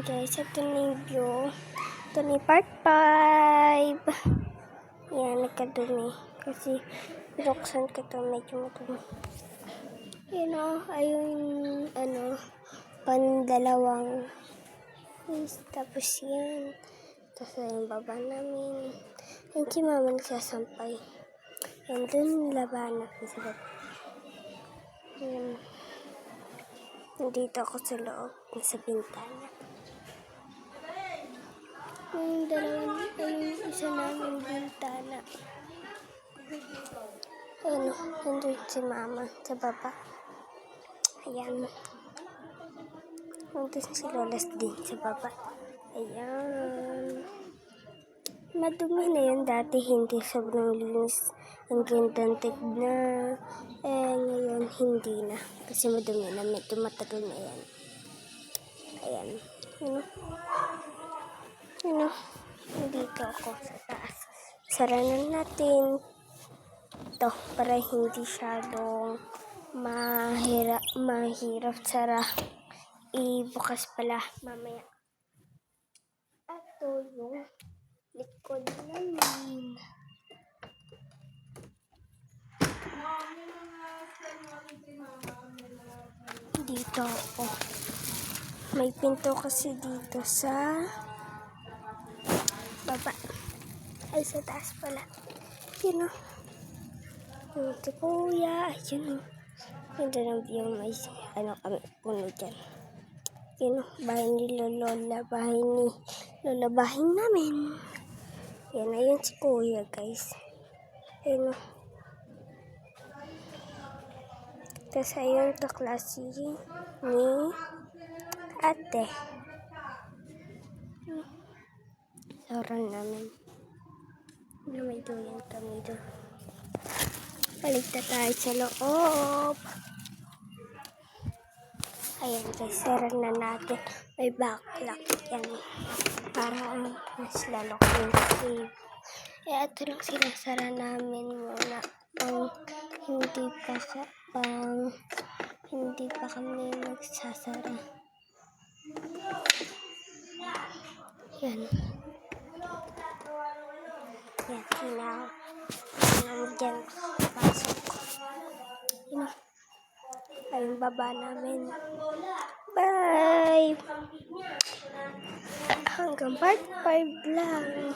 guys, ito na yung view. Ito na yung part 5. Yan, nagkadumi. Kasi binuksan ko ito, medyo madumi. Yan o, ayun, pandalawang. Tapos yan. Tapos yung baba namin. Yan si mama nagsasampay. Yan dun, labanan ko sa baba. Yan. Nandito ako sa loob, sa bintana. Yung dalawang, yung isa namin bintana. Ayun, nandun si mama sa baba. Ayan. Nandun si Lolas din sa baba. Ayan. Madumi na yun dati, hindi sobrang linis. Ang gandang tignan. Ngayon hindi na. Kasi madumi na, medyo matagal na yan. Ayan. Nandito ako sa taas. Sara na natin ito para hindi siyadong mahirap sara. Ibukas pala mamaya. Ito yung likod namin. Dito ako. May pinto kasi dito sa baba. Ay, sa taas pala. Yun o. Yung si kuya. Ayun o. Ganda ng view. May kami puno dyan. Yun o. Bahay ni Lola. Bahay ni Lola. Bahay namin. Yan. Ayun si kuya, guys. Ayun o. Tapos ayun to klase ni ate. Sauran namin. May duyan kami doon. Balik na tayo sa loob. Ayan guys, sauran na natin. May backlog yan. Para mas lalo kong save. Ito lang sinasara namin muna. Hindi pa kami magsasara. Yan. Yan, kinaw dyan, pasok. Yan. Ayun, baba namin. Bye! Hanggang part 5 lang.